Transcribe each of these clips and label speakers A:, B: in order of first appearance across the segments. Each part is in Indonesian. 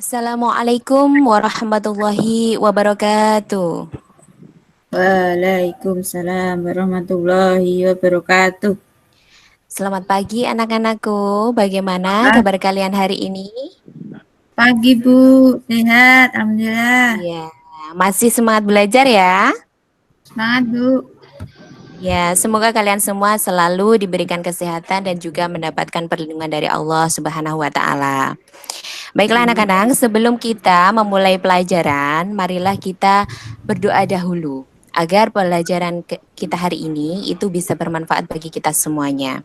A: Assalamualaikum warahmatullahi wabarakatuh.
B: Waalaikumsalam warahmatullahi wabarakatuh.
A: Selamat pagi anak-anakku. Bagaimana
B: Ah,
A: kabar kalian hari ini?
B: pagi Bu, sehat, alhamdulillah.
A: Iya, masih semangat belajar ya?
B: Semangat Bu.
A: Ya, semoga kalian semua selalu diberikan kesehatan dan juga mendapatkan perlindungan dari Allah Subhanahu wa taala. Baiklah anak-anak, sebelum kita memulai pelajaran, marilah kita berdoa dahulu agar pelajaran kita hari ini itu bisa bermanfaat bagi kita semuanya.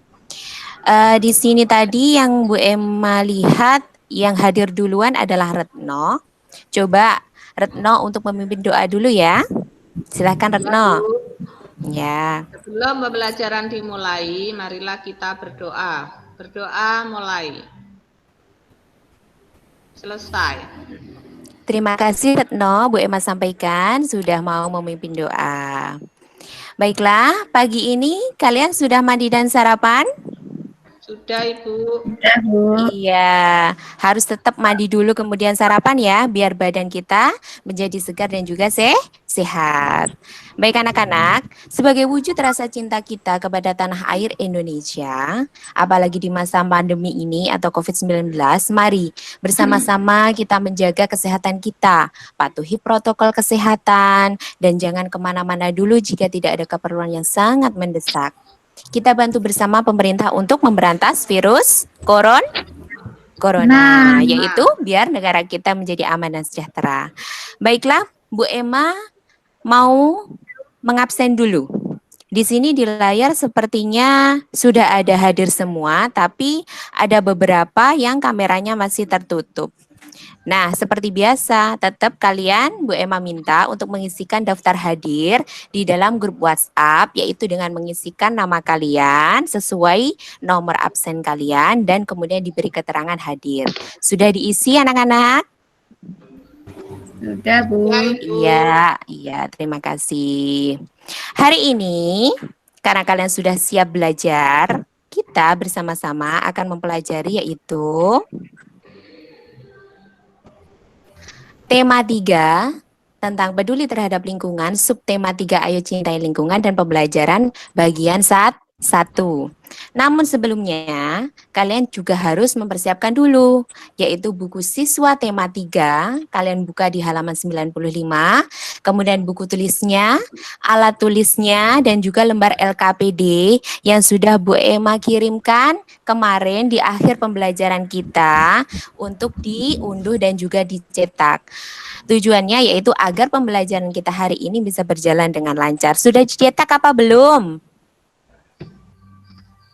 A: Di sini tadi yang Bu Emma lihat yang hadir duluan adalah Retno. Coba Retno untuk memimpin doa dulu ya. Silahkan
C: Ya, Bu.
A: Retno. Ya.
C: Sebelum pembelajaran dimulai, marilah kita berdoa. Berdoa mulai. Selesai.
A: Terima kasih Retno, Bu Emma sampaikan sudah mau memimpin doa. Baiklah, pagi ini kalian sudah mandi dan sarapan?
C: Sudah, Ibu.
B: Sudah Bu.
A: Iya, harus tetap mandi dulu kemudian sarapan ya, biar badan kita menjadi segar dan juga sehat. Baik anak-anak, sebagai wujud rasa cinta kita kepada tanah air Indonesia, apalagi di masa pandemi ini atau COVID-19, mari bersama-sama kita menjaga kesehatan kita, patuhi protokol kesehatan, dan jangan kemana-mana dulu jika tidak ada keperluan yang sangat mendesak. Kita bantu bersama pemerintah untuk memberantas virus corona,
B: Nah,
A: yaitu biar negara kita menjadi aman dan sejahtera. Baiklah, Bu Emma mau mengabsen dulu. Di sini di layar sepertinya sudah ada hadir semua, tapi ada beberapa yang kameranya masih tertutup. Nah, seperti biasa, tetap kalian Bu Emma minta untuk mengisikan daftar hadir di dalam grup WhatsApp, yaitu dengan mengisikan nama kalian sesuai nomor absen kalian dan kemudian diberi keterangan hadir. Sudah diisi anak-anak?
B: sudah Bu.
C: Ya, Ibu.
A: Iya, terima kasih. Hari ini, karena kalian sudah siap belajar, kita bersama-sama akan mempelajari yaitu tema 3 tentang peduli terhadap lingkungan, subtema 3 ayo cintai lingkungan dan pembelajaran bagian 1. Namun sebelumnya, kalian juga harus mempersiapkan dulu, yaitu buku siswa tema 3, kalian buka di halaman 95, kemudian buku tulisnya, alat tulisnya, dan juga lembar LKPD yang sudah Bu Emma kirimkan kemarin di akhir pembelajaran kita untuk diunduh dan juga dicetak. Tujuannya yaitu agar pembelajaran kita hari ini bisa berjalan dengan lancar. Sudah dicetak apa belum?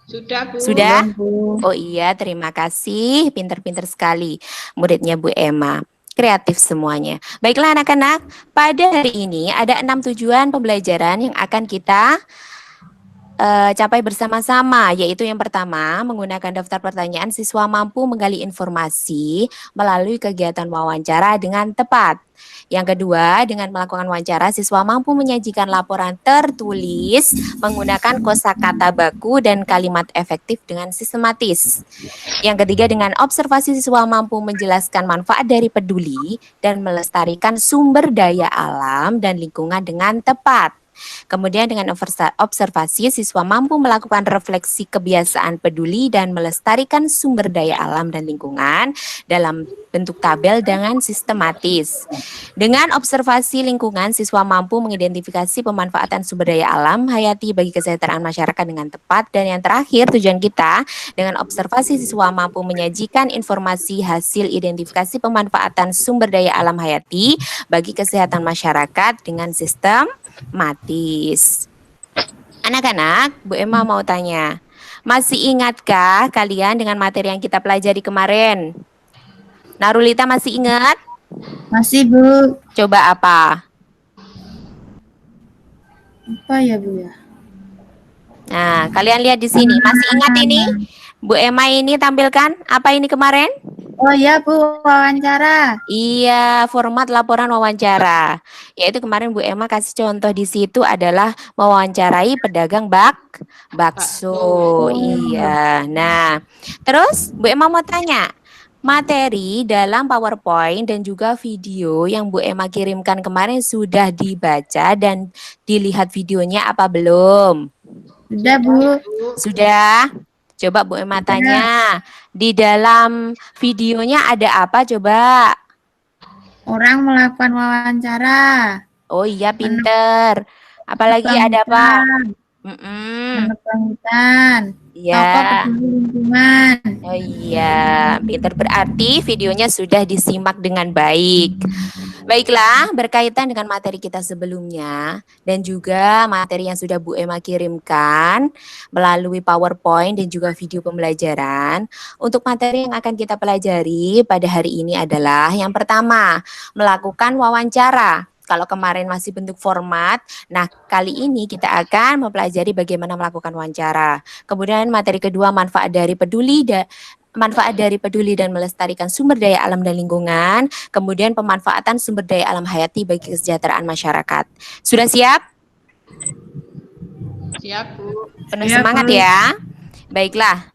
C: Sudah, Bu.
A: Sudah?
B: Belum Bu.
A: Oh iya, terima kasih. Pinter-pinter sekali muridnya Bu Emma. Kreatif semuanya. Baiklah anak-anak, pada hari ini ada 6 tujuan pembelajaran yang akan kita capai bersama-sama, yaitu yang pertama, menggunakan daftar pertanyaan siswa mampu menggali informasi melalui kegiatan wawancara dengan tepat. Yang kedua, dengan melakukan wawancara, siswa mampu menyajikan laporan tertulis menggunakan kosakata baku dan kalimat efektif dengan sistematis. Yang ketiga, dengan observasi siswa mampu menjelaskan manfaat dari peduli dan melestarikan sumber daya alam dan lingkungan dengan tepat. Kemudian dengan observasi, siswa mampu melakukan refleksi kebiasaan peduli dan melestarikan sumber daya alam dan lingkungan dalam bentuk tabel dengan sistematis. Dengan observasi lingkungan, siswa mampu mengidentifikasi pemanfaatan sumber daya alam hayati bagi kesejahteraan masyarakat dengan tepat. Dan yang terakhir, tujuan kita dengan observasi siswa mampu menyajikan informasi hasil identifikasi pemanfaatan sumber daya alam hayati bagi kesehatan masyarakat dengan sistem matis. Anak-anak, Bu Emma mau tanya, masih ingatkah kalian dengan materi yang kita pelajari kemarin? Narulita masih ingat?
B: Masih Bu.
A: Coba apa?
B: Apa ya Bu ya?
A: Nah, kalian lihat di sini. Masih ingat ini? Bu Emma ini tampilkan apa ini kemarin?
B: Oh ya Bu, wawancara.
A: Iya, format laporan wawancara. Yaitu kemarin Bu Emma kasih contoh di situ adalah mewawancarai pedagang bakso.
C: Bakso.
A: Iya. Nah, terus Bu Emma mau tanya, materi dalam PowerPoint dan juga video yang Bu Emma kirimkan kemarin sudah dibaca dan dilihat videonya apa belum?
B: Sudah, Bu.
C: Ibu.
A: Sudah? Coba Bu Emma tanya, di dalam videonya ada apa coba?
B: Orang melakukan wawancara.
A: Oh iya, pinter. Apalagi ada apa? Mm-mm.
B: Menebang hutan.
A: Iya.
B: Tokoh peduli lingkungan.
A: Oh iya, pinter, berarti videonya sudah disimak dengan baik. Baiklah, berkaitan dengan materi kita sebelumnya dan juga materi yang sudah Bu Emma kirimkan melalui PowerPoint dan juga video pembelajaran. Untuk materi yang akan kita pelajari pada hari ini adalah yang pertama, melakukan wawancara. Kalau kemarin masih bentuk format, nah kali ini kita akan mempelajari bagaimana melakukan wawancara. Kemudian materi kedua, manfaat dari peduli dan melestarikan sumber daya alam dan lingkungan, kemudian pemanfaatan sumber daya alam hayati bagi kesejahteraan masyarakat. Sudah siap?
C: Siap, Bu.
A: Penuh
B: Siap,
A: semangat
B: Bu.
A: ya. Baiklah.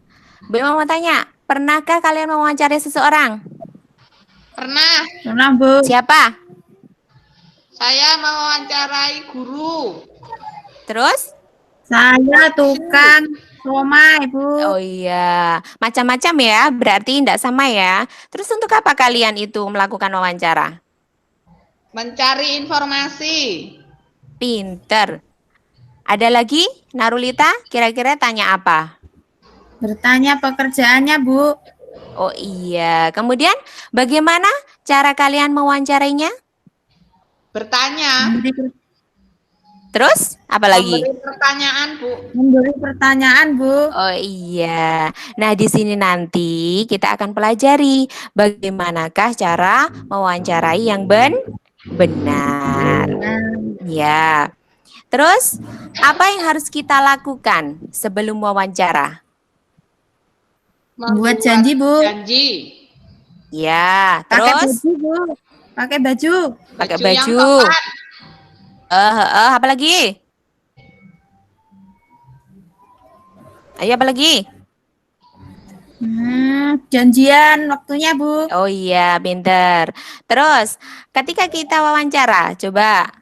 A: Bu mau tanya, pernahkah kalian mewawancarai seseorang?
C: Pernah
B: Pernah, Bu.
A: Siapa?
C: saya mewawancarai guru.
A: Terus?
B: Saya tukang somai, Bu.
A: Oh iya, macam-macam ya, berarti tidak sama ya. Terus untuk apa kalian itu melakukan wawancara?
C: Mencari informasi.
A: Pinter. Ada lagi, Narulita? Kira-kira tanya apa?
B: Bertanya pekerjaannya, Bu.
A: Oh iya, kemudian bagaimana cara kalian mewawancarainya?
C: Bertanya.
A: Terus apa lagi?
C: Memberi pertanyaan, Bu.
B: Memberi pertanyaan, Bu.
A: Oh iya. Nah, di sini nanti kita akan pelajari bagaimanakah cara mewawancarai yang benar. Ya. Terus apa yang harus kita lakukan sebelum wawancara?
B: Membuat janji, Bu.
C: Janji.
A: Ya,
B: Pakai
A: terus
B: baju, Bu. Pakai baju.
A: pakai
C: Yang
A: baju.
C: tepat.
A: Apa lagi? Ayo apa lagi?
B: Janjian waktunya, Bu.
A: Oh iya, pinter. Terus, ketika kita wawancara, coba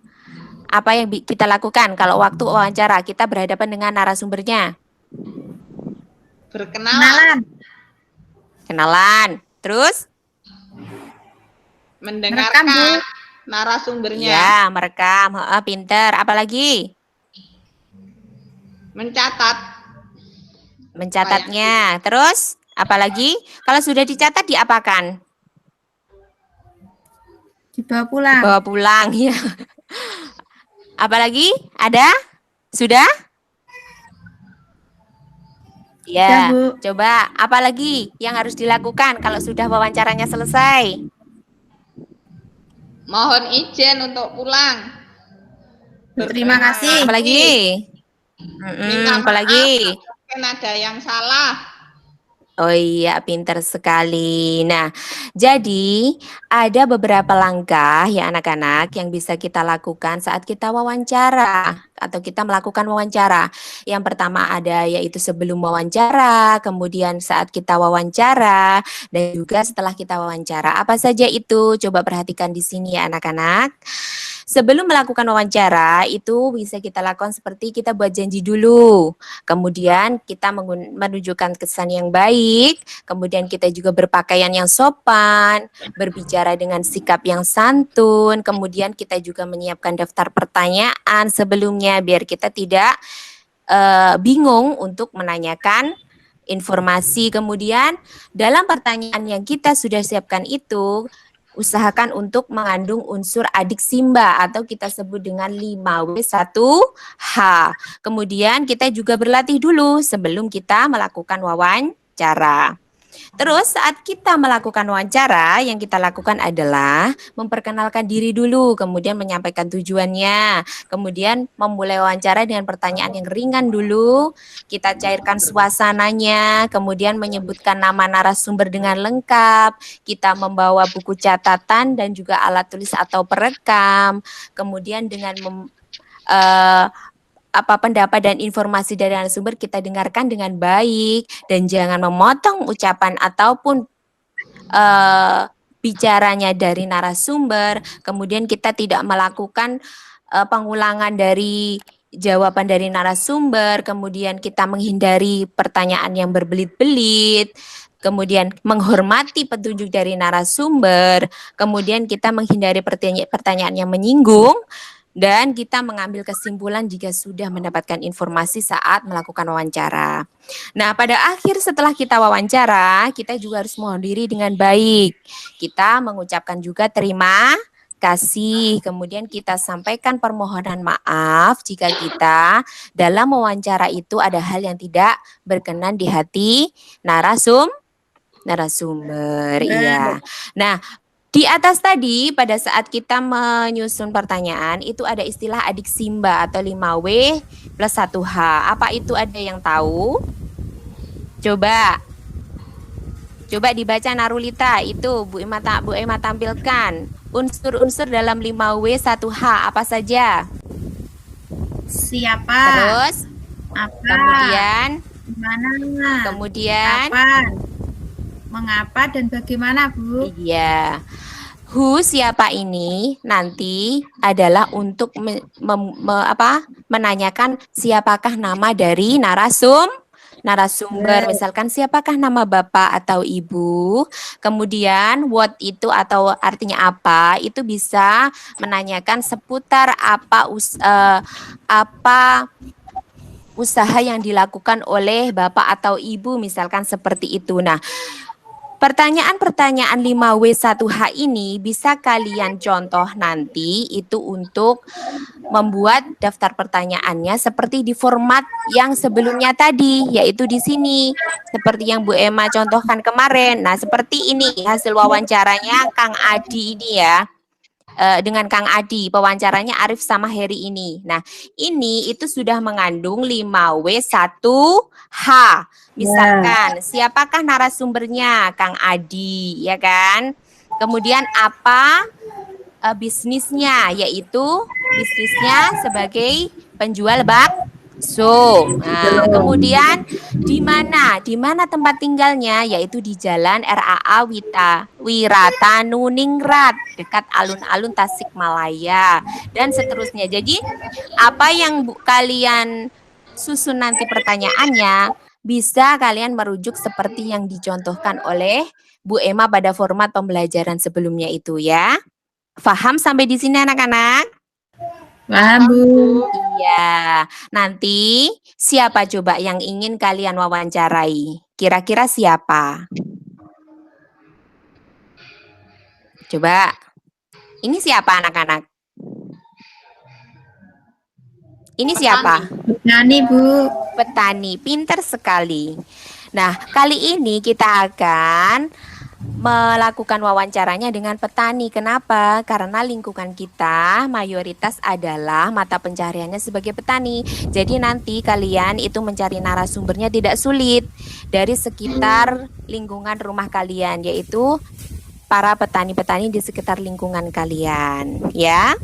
A: apa yang kita lakukan kalau waktu wawancara kita berhadapan dengan narasumbernya?
C: Berkenalan.
A: Kenalan. Terus?
C: Mendengarkan
B: Merekam, Bu.
C: narasumbernya.
A: Ya, merekam. Pinter. Apalagi?
C: Mencatat.
A: Mencatatnya. Terus? Apalagi? Kalau sudah dicatat, diapakan?
B: Dibawa pulang.
A: Bawa pulang, ya. Apalagi? Ada? Sudah?
B: Sudah,
A: Ya,
B: Bu.
A: coba apalagi yang harus dilakukan kalau sudah wawancaranya selesai?
C: Mohon izin untuk pulang.
B: Terima kasih.
A: Apalagi?
C: Minta maaf
A: Apalagi?
C: mungkin ada yang salah.
A: Oh iya, pinter sekali. Nah, jadi ada beberapa langkah ya anak-anak yang bisa kita lakukan saat kita wawancara atau kita melakukan wawancara. Yang pertama ada yaitu sebelum wawancara, kemudian saat kita wawancara, dan juga setelah kita wawancara. Apa saja itu? Coba perhatikan di sini ya anak-anak. Sebelum melakukan wawancara, itu bisa kita lakukan seperti kita buat janji dulu. Kemudian kita menunjukkan kesan yang baik, kemudian kita juga berpakaian yang sopan, berbicara dengan sikap yang santun, kemudian kita juga menyiapkan daftar pertanyaan sebelumnya biar kita tidak bingung untuk menanyakan informasi. Kemudian dalam pertanyaan yang kita sudah siapkan itu, usahakan untuk mengandung unsur adik simba atau kita sebut dengan 5W1H. Kemudian kita juga berlatih dulu sebelum kita melakukan wawancara. Terus saat kita melakukan wawancara, yang kita lakukan adalah memperkenalkan diri dulu, kemudian menyampaikan tujuannya, kemudian memulai wawancara dengan pertanyaan yang ringan dulu, kita cairkan suasananya, kemudian menyebutkan nama narasumber dengan lengkap, kita membawa buku catatan dan juga alat tulis atau perekam, kemudian dengan pendapat dan informasi dari narasumber kita dengarkan dengan baik dan jangan memotong ucapan ataupun bicaranya dari narasumber, kemudian kita tidak melakukan pengulangan dari jawaban dari narasumber, kemudian kita menghindari pertanyaan yang berbelit-belit, kemudian menghormati petunjuk dari narasumber, kemudian kita menghindari pertanyaan yang menyinggung, dan kita mengambil kesimpulan jika sudah mendapatkan informasi saat melakukan wawancara. Nah, pada akhir setelah kita wawancara, kita juga harus menghadiri dengan baik. Kita mengucapkan juga terima kasih, kemudian kita sampaikan permohonan maaf jika kita dalam wawancara itu ada hal yang tidak berkenan di hati narasumber. Iya. Nah, di atas tadi pada saat kita menyusun pertanyaan itu ada istilah adik simba atau 5W plus 1H. Apa itu, ada yang tahu? Coba dibaca Narulita, itu Bu Emma tampilkan. Unsur-unsur dalam 5W 1H apa saja?
B: Siapa?
A: Terus
B: Apa?
A: Kemudian
B: Kapan? Mengapa dan bagaimana, Bu?
A: Iya. Who, siapa ini nanti adalah untuk menanyakan siapakah nama dari narasumber. Misalkan siapakah nama Bapak atau Ibu. Kemudian what itu atau artinya apa, itu bisa menanyakan seputar apa usaha yang dilakukan oleh Bapak atau Ibu, misalkan seperti itu. Nah, pertanyaan-pertanyaan 5W1H ini bisa kalian contoh nanti itu untuk membuat daftar pertanyaannya seperti di format yang sebelumnya tadi, yaitu di sini. Seperti yang Bu Emma contohkan kemarin. Nah, seperti ini hasil wawancaranya Kang Adi ini ya. Dengan Kang Adi, pewawancaranya Arif sama Heri ini. Nah, ini itu sudah mengandung 5W1H. Misalkan, siapakah narasumbernya? Kang Adi, ya kan? Kemudian apa bisnisnya? Yaitu bisnisnya sebagai penjual bakso. Nah, kemudian di mana tempat tinggalnya? Yaitu di Jalan RAA Wiratanuninggrat dekat alun-alun Tasikmalaya dan seterusnya. Jadi apa yang kalian susun nanti pertanyaannya bisa kalian merujuk seperti yang dicontohkan oleh Bu Emma pada format pembelajaran sebelumnya itu ya. Paham sampai di sini anak-anak?
B: Paham, Bu.
A: Iya. Nanti siapa coba yang ingin kalian wawancarai? Kira-kira siapa? Coba. Ini siapa anak-anak? Ini siapa?
B: Petani, Bu.
A: Petani, pinter sekali. Nah, kali ini kita akan melakukan wawancaranya dengan petani. Kenapa? Karena lingkungan kita mayoritas adalah mata pencahariannya sebagai petani. Jadi nanti kalian itu mencari narasumbernya tidak sulit dari sekitar lingkungan rumah kalian, yaitu para petani-petani di sekitar lingkungan kalian, ya.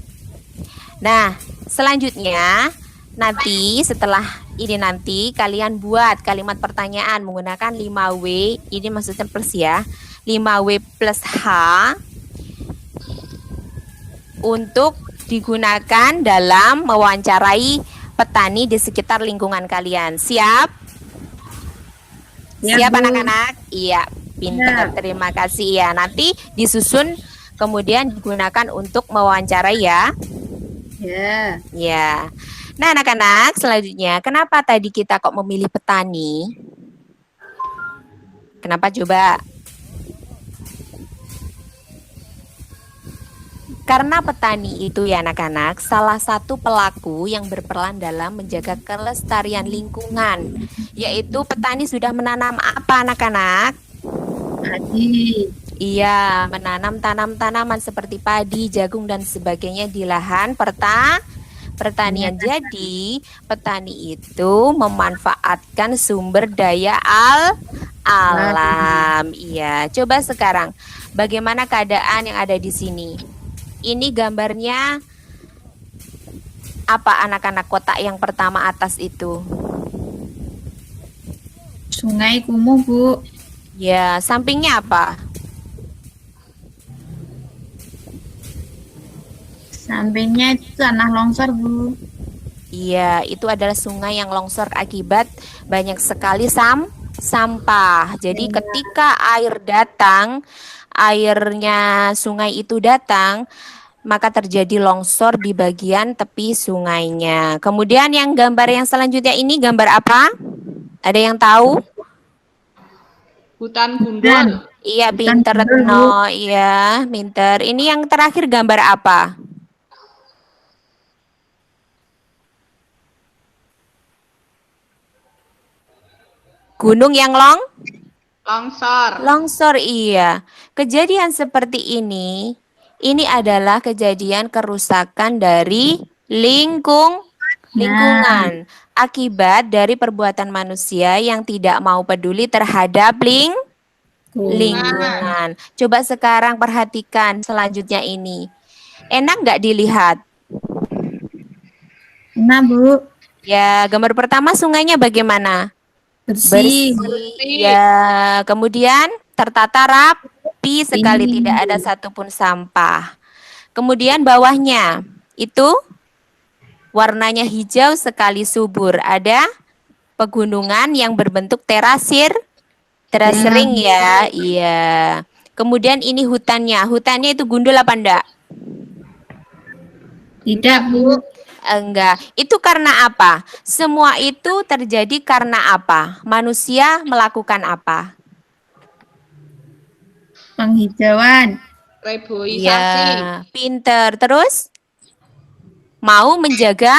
A: Nah, selanjutnya nanti setelah ini nanti kalian buat kalimat pertanyaan menggunakan 5W, ini maksudnya plus ya, 5W plus H untuk digunakan dalam mewawancarai petani di sekitar lingkungan kalian. Siap?
B: Ya,
A: Siap
B: Bu.
A: anak-anak? Iya, pintar. Terima kasih ya. Nanti disusun kemudian digunakan untuk mewawancarai ya.
B: Ya.
A: Ya. Nah, anak-anak, selanjutnya, kenapa tadi kita kok memilih petani? Kenapa coba? Karena petani itu ya anak-anak, salah satu pelaku yang berperan dalam menjaga kelestarian lingkungan, yaitu petani sudah menanam apa anak-anak?
B: Padi.
A: Iya, menanam tanaman seperti padi, jagung, dan sebagainya di lahan pertanian. Jadi, petani itu memanfaatkan sumber daya alam. Iya, coba sekarang bagaimana keadaan yang ada di sini? Ini gambarnya apa anak-anak? Kotak yang pertama atas itu.
B: Sungai Kumuh, Bu.
A: Ya, sampingnya apa?
B: Sampingnya itu tanah longsor, Bu.
A: Iya, itu adalah sungai yang longsor akibat banyak sekali sampah. Jadi ketika air datang, airnya sungai itu datang, maka terjadi longsor di bagian tepi sungainya. Kemudian yang gambar yang selanjutnya ini gambar apa? Ada yang tahu?
C: Hutan gundul.
A: Iya,
B: Hutan
A: pinter
B: gundul, Bu.
A: Retno. Iya, pinter. Ini yang terakhir gambar apa? Gunung yang
C: Longsor.
A: longsor, iya. Kejadian seperti ini adalah kejadian kerusakan dari lingkungan akibat dari perbuatan manusia yang tidak mau peduli terhadap lingkungan. Coba sekarang perhatikan selanjutnya ini. Enak nggak dilihat?
B: Nah, Bu.
A: Ya, gambar pertama sungainya bagaimana?
B: Bersih.
A: Ya, kemudian tertata rapi sekali,
B: Ini.
A: tidak ada satupun sampah. Kemudian bawahnya itu warnanya hijau sekali, subur. Ada pegunungan yang berbentuk terasering ya. Iya. Kemudian ini hutannya. Hutannya itu gundul apa enggak?
B: Tidak, Bu.
A: Enggak. Itu karena apa? Semua itu terjadi karena apa? Manusia melakukan apa?
B: Penghijauan.
C: Reboisasi.
A: Iya, pinter. Terus mau menjaga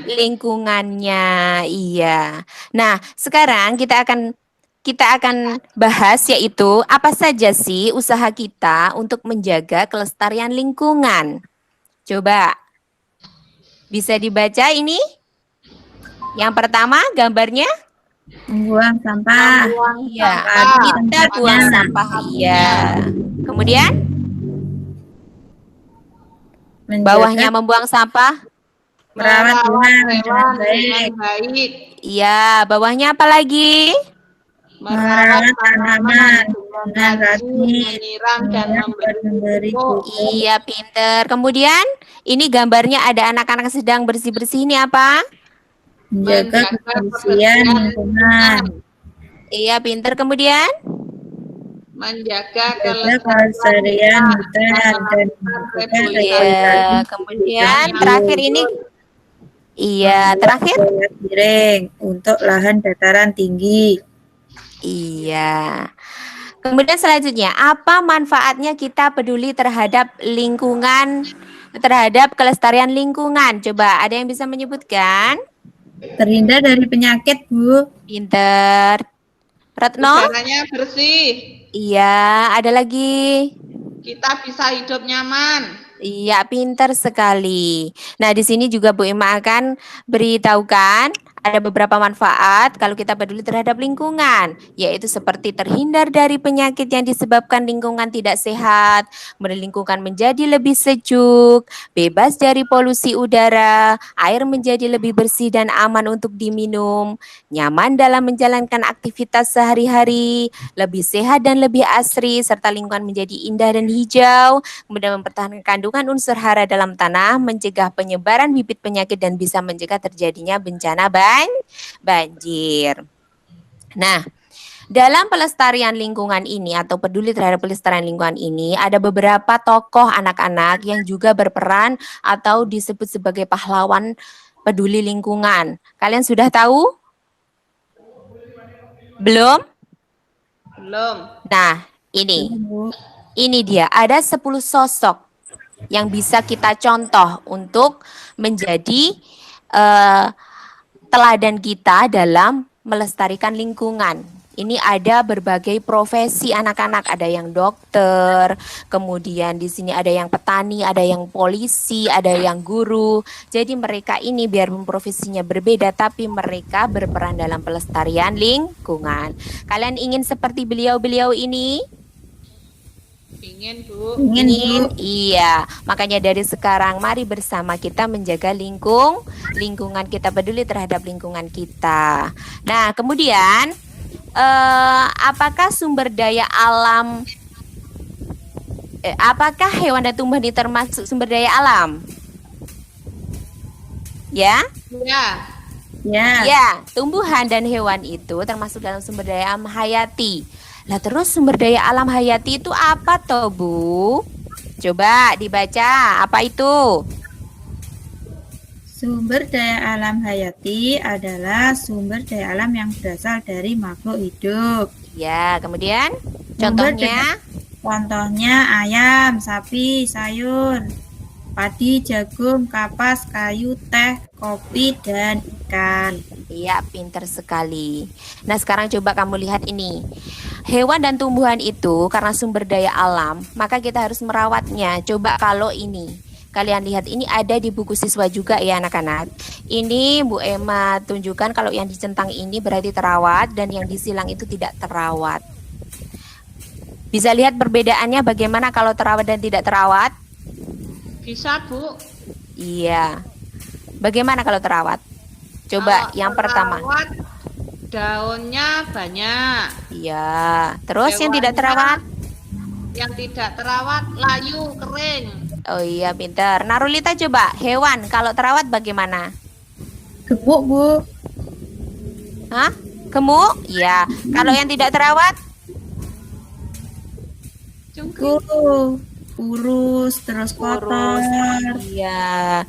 A: lingkungannya. Iya. Nah, sekarang kita akan bahas yaitu apa saja sih usaha kita untuk menjaga kelestarian lingkungan. Coba bisa dibaca ini? Yang pertama gambarnya?
B: Membuang sampah.
A: Iya,
B: Sampah.
A: kita buang sampah. Iya. Kemudian bawahnya membuang sampah.
B: Merawat hewan
C: hewan
B: dengan
C: dengan baik.
A: Iya, bawahnya apa lagi?
B: Merawat tanaman dengan rajin.
C: Menyiram dan memberi pupuk.
A: Iya, pinter. Kemudian ini gambarnya ada anak-anak sedang bersih-bersih, ini apa?
B: Menjaga kebersihan lingkungan.
A: Iya, pinter. Kemudian
C: Menjaga
B: Kelestarian hutan dan
A: iya, kemudian terakhir ini. Iya, terakhir.
B: Piring untuk lahan dataran tinggi.
A: Iya. Kemudian selanjutnya, apa manfaatnya kita peduli terhadap lingkungan, terhadap kelestarian lingkungan? Coba ada yang bisa menyebutkan?
B: Terhindar dari penyakit, Bu.
A: Pinter. Retno?
C: Udaranya bersih.
A: Iya, ada lagi.
C: Kita bisa hidup nyaman.
A: Iya, pintar sekali. Nah, di sini juga Bu Ima akan beritahukan ada beberapa manfaat kalau kita peduli terhadap lingkungan, yaitu seperti terhindar dari penyakit yang disebabkan lingkungan tidak sehat, kemudian lingkungan menjadi lebih sejuk, bebas dari polusi udara, air menjadi lebih bersih dan aman untuk diminum, nyaman dalam menjalankan aktivitas sehari-hari, lebih sehat dan lebih asri, serta lingkungan menjadi indah dan hijau, kemudian mempertahankan kandungan unsur hara dalam tanah, mencegah penyebaran bibit penyakit dan bisa mencegah terjadinya bencana banjir. Nah, dalam pelestarian lingkungan ini atau peduli terhadap pelestarian lingkungan ini ada beberapa tokoh anak-anak yang juga berperan atau disebut sebagai pahlawan peduli lingkungan. Kalian sudah tahu? Belum?
C: Belum.
A: Nah, ini dia, ada 10 sosok yang bisa kita contoh untuk menjadi teladan kita dalam melestarikan lingkungan. Ini ada berbagai profesi anak-anak, ada yang dokter, kemudian di sini ada yang petani, ada yang polisi, ada yang guru. Jadi mereka ini biarpun profesinya berbeda tapi mereka berperan dalam pelestarian lingkungan. Kalian ingin seperti beliau-beliau ini?
C: Ingin, Bu.
A: Ingin, iya. Makanya dari sekarang mari bersama kita menjaga lingkungan kita, peduli terhadap lingkungan kita. Nah, kemudian apakah sumber daya alam Apakah hewan dan tumbuhan ini termasuk sumber daya alam? Ya?
C: Ya.
B: Ya.
A: Ya, tumbuhan dan hewan itu termasuk dalam sumber daya alam hayati. Lah terus sumber daya alam hayati itu apa toh, Bu? Coba dibaca, apa itu?
B: Sumber daya alam hayati adalah sumber daya alam yang berasal dari makhluk hidup.
A: Ya, kemudian
B: Sumber
A: contohnya
B: Contohnya ayam, sapi, sayur, padi, jagung, kapas, kayu, teh, kopi, dan ikan.
A: iya, pinter sekali. Nah, sekarang coba kamu lihat ini. Hewan dan tumbuhan itu karena sumber daya alam, maka kita harus merawatnya. Coba kalau ini, kalian lihat ini ada di buku siswa juga ya anak-anak. Ini Bu Emma tunjukkan kalau yang dicentang ini berarti terawat dan yang disilang itu tidak terawat. Bisa lihat perbedaannya bagaimana kalau terawat dan tidak terawat?
C: Bisa, Bu.
A: Iya. Bagaimana kalau terawat? Coba
C: Kalau
A: yang pertama.
C: terawat, daunnya banyak.
A: Iya. Terus yang tidak
C: Hewannya,
A: terawat?
C: Yang tidak terawat layu, kering.
A: Oh iya, pinter. Narulita coba, hewan kalau terawat bagaimana?
B: Gemuk, Bu.
A: Hah? Gemuk? Iya. Kalau yang tidak terawat?
B: Kurus, terus kotor.
A: Kurus. Iya.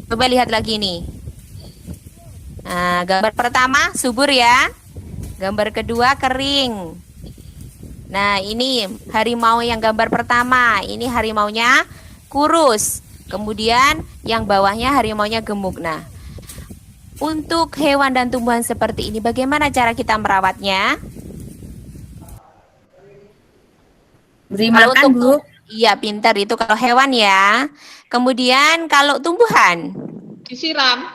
A: Coba lihat lagi nih. Nah, gambar pertama subur ya. Gambar kedua kering. Nah, ini harimau yang gambar pertama. Ini harimaunya kurus. Kemudian yang bawahnya harimaunya gemuk. Nah, untuk hewan dan tumbuhan seperti ini, bagaimana cara kita merawatnya?
B: Beri
A: Kalau
B: makan, Bu.
A: Iya, pintar itu kalau hewan ya. Kemudian kalau tumbuhan,
C: Disiram.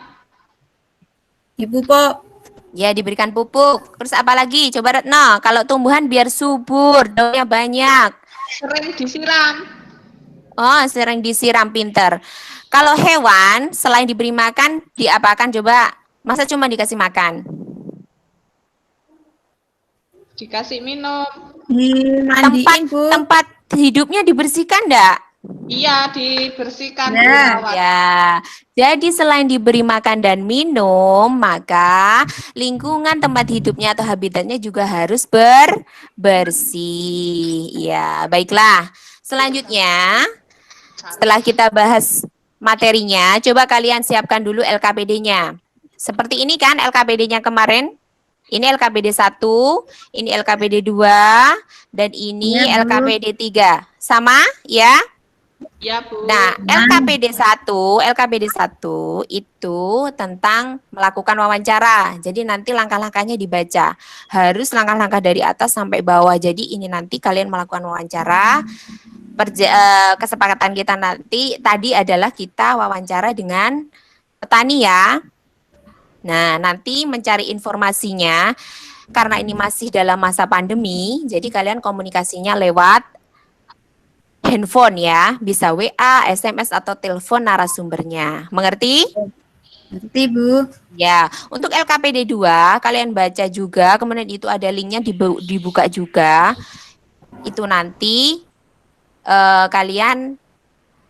B: Dipupuk.
A: ya diberikan pupuk. Terus apa lagi? Coba Retno, kalau tumbuhan biar subur, daunnya banyak.
C: Sering disiram.
A: Oh, sering disiram, pintar. Kalau hewan, selain diberi makan, diapakan coba? Masa cuma dikasih makan?
C: Dikasih minum.
B: Dimandiin, Bu.
A: Tempat hidupnya dibersihkan enggak?
C: Iya, dibersihkan,
B: Ya.
C: dirawat.
A: Ya, jadi selain diberi makan dan minum, maka lingkungan tempat hidupnya atau habitatnya juga harus bersih. Ya, baiklah. Selanjutnya, setelah kita bahas materinya, coba kalian siapkan dulu LKPD-nya. Seperti ini kan LKPD-nya kemarin? Ini LKPD 1, ini LKPD 2, dan ini
B: Iya, Bu.
A: LKPD 3. Sama ya?
C: Ya, Bu.
A: Nah, LKPD 1 itu tentang melakukan wawancara. Jadi nanti langkah-langkahnya dibaca. Harus langkah-langkah dari atas sampai bawah. Jadi ini nanti kalian melakukan wawancara. Kesepakatan kita nanti tadi adalah kita wawancara dengan petani ya. Nah, nanti mencari informasinya karena ini masih dalam masa pandemi, jadi kalian komunikasinya lewat handphone ya, bisa WA, SMS atau telepon narasumbernya. Mengerti?
B: Ngerti, Bu.
A: Ya, untuk LKPD 2 kalian baca juga, kemudian itu ada linknya dibuka juga. Itu nanti kalian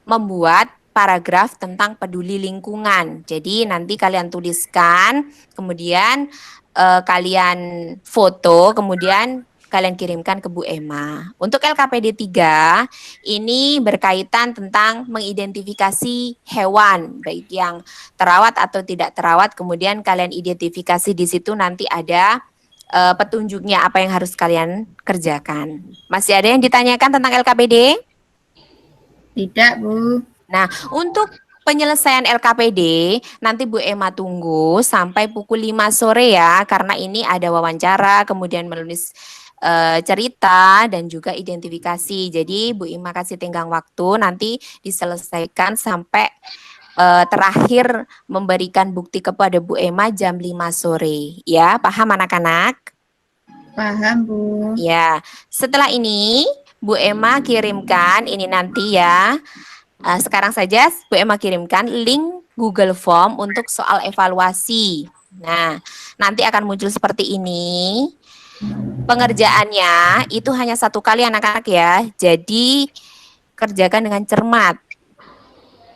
A: membuat paragraf tentang peduli lingkungan. Jadi nanti kalian tuliskan, kemudian kalian foto, kemudian kalian kirimkan ke Bu Emma. Untuk LKPD 3, ini berkaitan tentang mengidentifikasi hewan, baik yang terawat atau tidak terawat, kemudian kalian identifikasi di situ nanti ada petunjuknya apa yang harus kalian kerjakan. Masih ada yang ditanyakan tentang LKPD?
B: Tidak, Bu.
A: Nah, untuk penyelesaian LKPD, nanti Bu Emma tunggu sampai pukul 5 sore ya, karena ini ada wawancara, kemudian menulis cerita, dan juga identifikasi. Jadi Bu Emma kasih tenggang waktu, nanti diselesaikan sampai terakhir memberikan bukti kepada Bu Emma jam 5 sore. Ya, paham anak-anak?
B: Paham, Bu.
A: Ya, setelah ini Bu Emma kirimkan ini nanti ya. Sekarang saja Bu Emma kirimkan link Google Form untuk soal evaluasi. Nah, nanti akan muncul seperti ini. Pengerjaannya itu hanya satu kali anak-anak ya. Jadi kerjakan dengan cermat.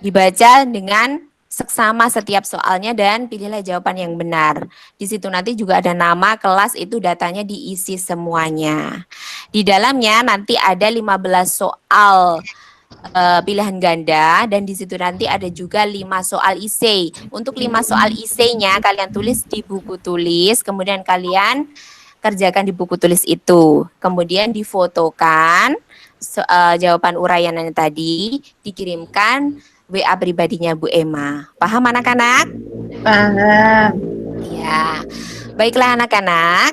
A: Dibaca dengan seksama setiap soalnya dan pilihlah jawaban yang benar. Di situ nanti juga ada nama, kelas, itu datanya diisi semuanya. Di dalamnya nanti ada 15 soal pilihan ganda dan di situ nanti ada juga 5 soal isei. Untuk 5 soal iseinya kalian tulis di buku tulis, kemudian kalian kerjakan di buku tulis itu. Kemudian difotokan jawaban uraiannya tadi, dikirimkan WA pribadinya Bu Emma. Paham anak-anak?
B: Paham.
A: Ya. Baiklah anak-anak.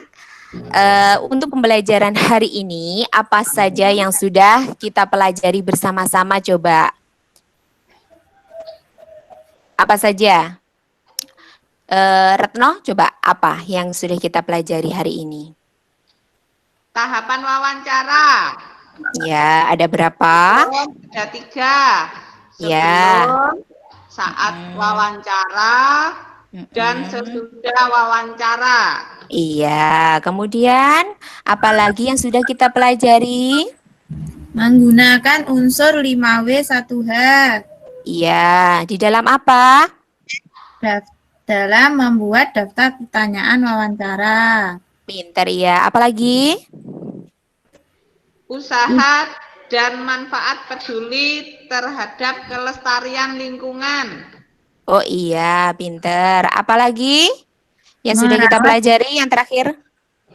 A: Untuk pembelajaran hari ini, apa saja yang sudah kita pelajari bersama-sama coba? Apa saja? Retno, coba apa yang sudah kita pelajari hari ini?
C: Tahapan wawancara.
A: Ya, ada berapa?
C: Ada 3.
A: Ya.
C: Sebelum, saat wawancara, dan sesudah wawancara.
A: Iya, kemudian apalagi yang sudah kita pelajari?
B: Menggunakan unsur 5W1H
A: Iya, di dalam apa?
B: dalam membuat daftar pertanyaan wawancara.
A: Pinter ya. Apalagi?
C: Usaha dan manfaat peduli terhadap kelestarian lingkungan.
A: Oh iya, pinter. Apalagi yang sudah kita pelajari yang terakhir?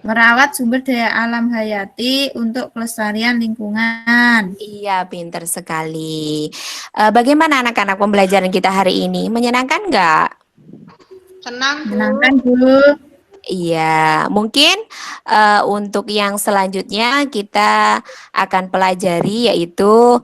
B: Merawat sumber daya alam hayati untuk kelestarian lingkungan.
A: Iya, pinter sekali. Bagaimana anak-anak pembelajaran kita hari ini? Menyenangkan nggak?
C: Senang, Bu.
B: Menyenangkan, Bu.
A: Iya, mungkin untuk yang selanjutnya kita akan pelajari yaitu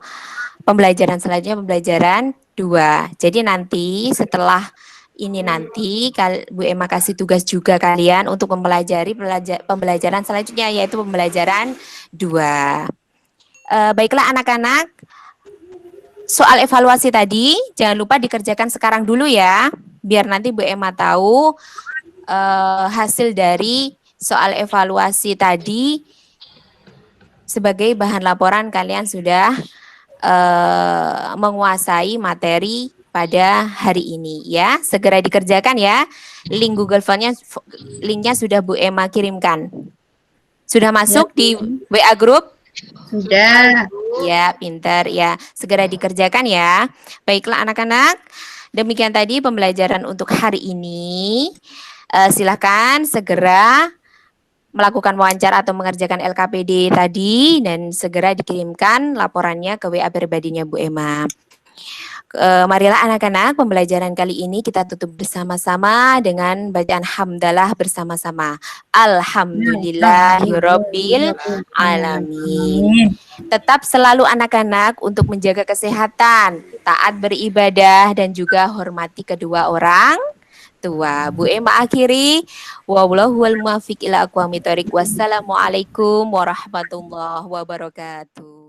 A: pembelajaran selanjutnya pembelajaran 2. Jadi nanti setelah ini nanti Bu Emma kasih tugas juga kalian untuk mempelajari pembelajaran selanjutnya yaitu pembelajaran 2. Baiklah anak-anak, soal evaluasi tadi jangan lupa dikerjakan sekarang dulu ya, biar nanti Bu Emma tahu hasil dari soal evaluasi tadi sebagai bahan laporan kalian sudah menguasai materi pada hari ini ya. Segera dikerjakan ya. Link Google linknya sudah Bu Emma kirimkan. Sudah masuk di WA Group?
B: Sudah.
A: Ya, pintar ya. Segera dikerjakan ya. Baiklah anak-anak. Demikian tadi pembelajaran untuk hari ini. Silakan segera melakukan wawancara atau mengerjakan LKPD tadi dan segera dikirimkan laporannya ke WA pribadinya Bu Emma. Marilah anak-anak, pembelajaran kali ini kita tutup bersama-sama dengan bacaan hamdalah bersama-sama. Alhamdulillahirabbil alamin. Tetap selalu anak-anak untuk menjaga kesehatan, taat beribadah dan juga hormati kedua orang tua. Bu Emma akhiri, wallahul muwaffiq ila aqwamit thoriq. Wassalamualaikum warahmatullahi wabarakatuh.